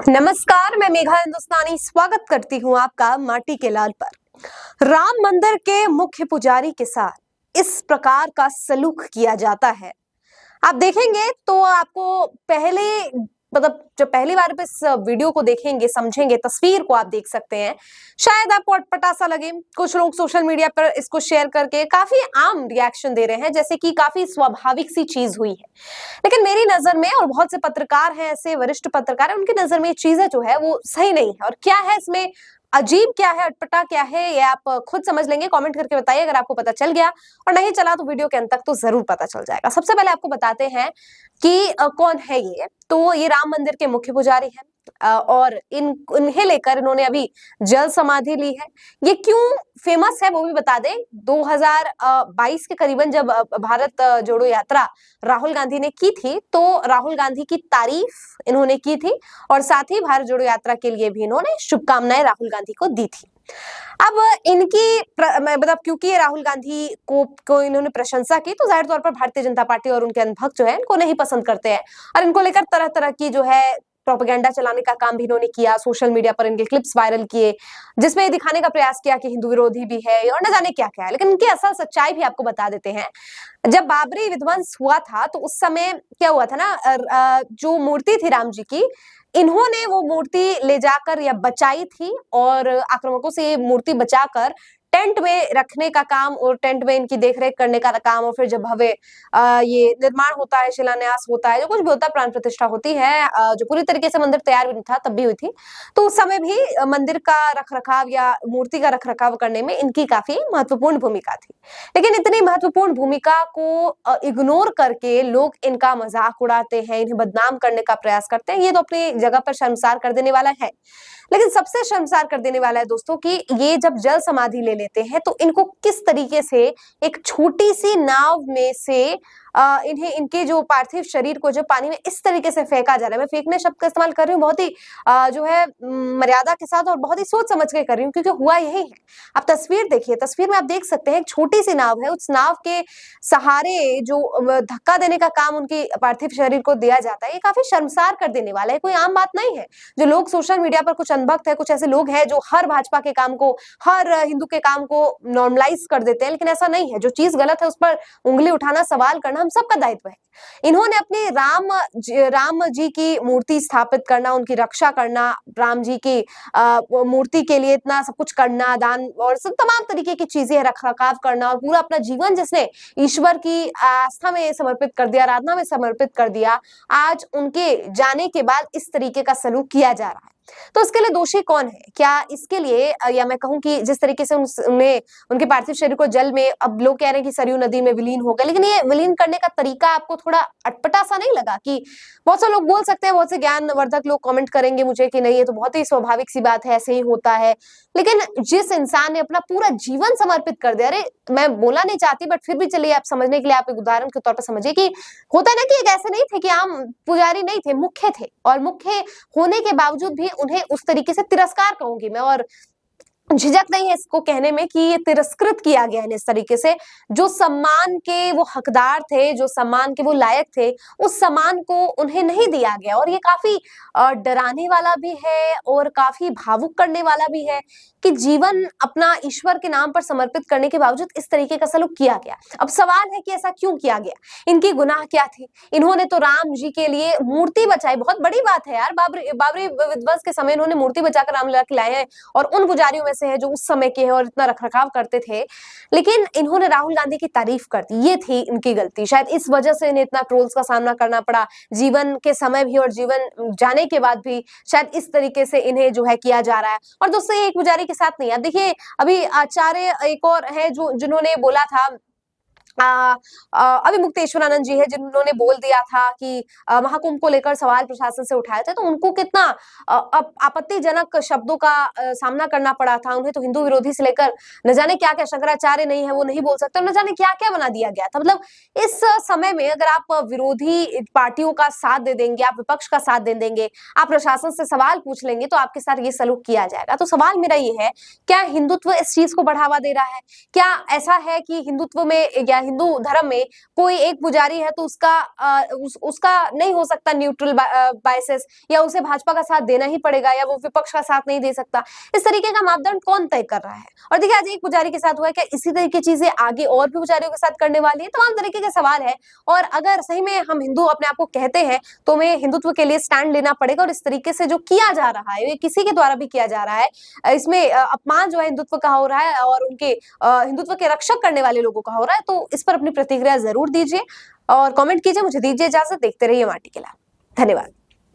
नमस्कार, मैं मेघा हिंदुस्तानी स्वागत करती हूँ आपका माटी के लाल पर। राम मंदिर के मुख्य पुजारी के साथ इस प्रकार का सलूक किया जाता है। आप देखेंगे तो आपको पहले मतलब जब पहली बार इस वीडियो को देखेंगे, समझेंगे, तस्वीर को आप देख सकते हैं, शायद आपको अटपटा सा लगे। कुछ लोग सोशल मीडिया पर इसको शेयर करके काफी आम रिएक्शन दे रहे हैं, जैसे कि काफी स्वाभाविक सी चीज हुई है। लेकिन मेरी नजर में और बहुत से पत्रकार हैं, ऐसे वरिष्ठ पत्रकार हैं, उनकी नजर में ये चीजें जो है वो सही नहीं है। और क्या है इसमें अजीब, क्या है अटपटा, क्या है ये आप खुद समझ लेंगे। कमेंट करके बताइए अगर आपको पता चल गया, और नहीं चला तो वीडियो के अंत तक तो जरूर पता चल जाएगा। सबसे पहले आपको बताते हैं कि कौन है ये। तो ये राम मंदिर के मुख्य पुजारी हैं, और इन्हें लेकर इन्होंने अभी जल समाधि ली है। ये क्यों फेमस है वो भी बता दें। 2022 के करीबन जब भारत जोड़ो यात्रा राहुल गांधी ने की थी, तो राहुल गांधी की तारीफ इन्होंने की थी, और साथ ही भारत जोड़ो यात्रा के लिए भी इन्होंने शुभकामनाएं राहुल गांधी को दी थी। अब इनकी मतलब क्योंकि ये राहुल गांधी को इन्होंने प्रशंसा की, तो जाहिर तौर पर भारतीय जनता पार्टी और उनके अंधभक्त जो है इनको नहीं पसंद करते हैं, और इनको लेकर तरह तरह की जो है प्रोपेगेंडा चलाने का काम भी इन्होंने किया। सोशल मीडिया पर इनके क्लिप्स वायरल किए, जिसमें ये दिखाने का प्रयास किया कि हिंदू विरोधी भी है और न जाने क्या क्या है। लेकिन इनकी असल सच्चाई भी आपको बता देते हैं। जब बाबरी विध्वंस हुआ था, तो उस समय क्या हुआ था ना, जो मूर्ति थी राम जी की, इन्होंने वो मूर्ति ले जाकर या बचाई थी, और आक्रामकों से ये मूर्ति बचाकर टेंट में रखने का काम और टेंट में इनकी देखरेख करने का काम, और फिर जब भव्य ये निर्माण होता है, शिलान्यास होता है, जो कुछ भी होता है, प्राण प्रतिष्ठा होती है, जो पूरी तरीके से मंदिर तैयार भी नहीं था तब भी हुई थी, तो उस समय भी मंदिर का रखरखाव या मूर्ति का रखरखाव करने में इनकी काफी महत्वपूर्ण भूमिका थी। लेकिन इतनी महत्वपूर्ण भूमिका को इग्नोर करके लोग इनका मजाक उड़ाते हैं, इन्हें बदनाम करने का प्रयास करते हैं। ये तो अपनी जगह पर शर्मसार कर देने वाला है। लेकिन सबसे शर्मसार कर देने वाला है दोस्तों कि ये जब जल समाधि ले लेते हैं, तो इनको किस तरीके से एक छोटी सी नाव में से इन्हें इनके जो पार्थिव शरीर को जो पानी में इस तरीके से फेंका जा रहा है। मैं फेंकने शब्द का इस्तेमाल कर रही हूँ बहुत ही जो है मर्यादा के साथ, और बहुत ही सोच समझ के कर रही हूँ, क्योंकि हुआ यही है। आप तस्वीर देखिए, तस्वीर में आप देख सकते हैं एक छोटी सी नाव है, उस नाव के सहारे जो धक्का देने का काम उनके पार्थिव शरीर को दिया जाता है, ये काफी शर्मसार कर देने वाला है। कोई आम बात नहीं है। जो लोग सोशल मीडिया पर, कुछ अनभक्त है, कुछ ऐसे लोग हैं जो हर भाजपा के काम को, हर हिंदू के काम को नॉर्मलाइज कर देते हैं, लेकिन ऐसा नहीं है। जो चीज गलत है उस पर उंगली उठाना, सवाल करना हम सबका दायित्व है। इन्होंने अपनी राम जी की मूर्ति स्थापित करना, उनकी रक्षा करना, राम जी की मूर्ति के लिए इतना सब कुछ करना, दान और सब तमाम तरीके की चीजें, रखरखाव करना, और पूरा अपना जीवन जिसने ईश्वर की आस्था में समर्पित कर दिया, आराधना में समर्पित कर दिया, आज उनके जाने के बाद इस तरीके का सलूक किया जा रहा है। तो इसके लिए दोषी कौन है? क्या इसके लिए या मैं कहूं कि जिस तरीके से उन्हें उनके पार्थिव शरीर को जल में, अब लोग कह रहे हैं कि सरयू नदी में विलीन हो गए, लेकिन ये विलीन करने का तरीका आपको थोड़ा अटपटा सा नहीं लगा? कि बहुत से लोग बोल सकते हैं, बहुत से ज्ञानवर्धक लोग कमेंट करेंगे मुझे कि नहीं, ये तो बहुत ही स्वाभाविक सी बात है, ऐसे ही होता है। लेकिन जिस इंसान ने अपना पूरा जीवन समर्पित कर दिया, अरे मैं बोला नहीं चाहती, बट फिर भी चलिए आप समझने के लिए आप एक उदाहरण के तौर पर समझिए कि होता है ना कि एक ऐसे नहीं थे कि आम पुजारी नहीं थे, मुख्य थे, और मुख्य होने के बावजूद भी उन्हें उस तरीके से तिरस्कार कहूंगी मैं, और झिझक नहीं है इसको कहने में कि ये तिरस्कृत किया गया है इस तरीके से। जो सम्मान के वो हकदार थे, जो सम्मान के वो लायक थे, उस सम्मान को उन्हें नहीं दिया गया। और ये काफी डराने वाला भी है और काफी भावुक करने वाला भी है कि जीवन अपना ईश्वर के नाम पर समर्पित करने के बावजूद इस तरीके का सलूक किया गया। अब सवाल है कि ऐसा क्यों किया गया, इनकी गुनाह क्या थी? इन्होंने तो राम जी के लिए मूर्ति बचाई, बहुत बड़ी बात है यार। बाबरी विध्वंस के समय इन्होंने मूर्ति बचाकर रामलला खिलाए हैं, और उन पुजारियों में से है जो उस समय के हैं और इतना रखरखाव करते थे। लेकिन इन्होंने राहुल गांधी की तारीफ कर दी, ये थी इनकी गलती। शायद इस वजह से इन्हें इतना ट्रोल्स का सामना करना पड़ा, जीवन के समय भी और जीवन जाने के बाद भी शायद इस तरीके से इन्हें जो है किया जा रहा है। और दोस्तों ये एक पुजारी के साथ नहीं है, देखिए अभी आचार्य एक और है जो जिन्होंने बोला था, अभी मुक्तेश्वरानंद जी है जिन्होंने बोल दिया था कि महाकुंभ को लेकर सवाल प्रशासन से उठाए थे, तो उनको कितना आपत्तिजनक शब्दों का सामना करना पड़ा था। उन्हें तो हिंदू विरोधी से लेकर न जाने क्या क्या, शंकराचार्य नहीं है वो नहीं बोल सकते, न जाने क्या क्या बना दिया गया था। मतलब इस समय में अगर आप विरोधी पार्टियों का साथ दे देंगे, आप विपक्ष का साथ दे देंगे, आप प्रशासन से सवाल पूछ लेंगे, तो आपके साथ ये सलूक किया जाएगा। तो सवाल मेरा ये है, क्या हिंदुत्व इस चीज को बढ़ावा दे रहा है? क्या ऐसा है कि हिंदुत्व में या हिंदू धर्म में कोई एक पुजारी है तो उसका नहीं हो सकता न्यूट्रल बायसेस, या उसे भाजपा का साथ देना ही पड़ेगा, या वो विपक्ष का साथ नहीं दे सकता। इस तरीके का मापदंड कौन तय कर रहा है? और देखिए आज एक पुजारी के साथ हुआ है, क्या इसी तरह की चीजें आगे और भी पुजारियों के साथ करने वाली है? तमाम तरीके के सवाल है। और अगर सही में हम हिंदू अपने आप को कहते हैं तो हमें हिंदुत्व के लिए स्टैंड लेना पड़ेगा। और इस तरीके से जो किया जा रहा है, ये किसी के द्वारा भी किया जा रहा है, इसमें अपमान जो है हिंदुत्व का हो रहा है और उनके हिंदुत्व के रक्षक करने वाले लोगों का हो रहा है। तो इस पर अपनी प्रतिक्रिया जरूर दीजिए और कमेंट कीजिए। मुझे दीजिए इजाजत, देखते रहिए माटी के लाल। धन्यवाद।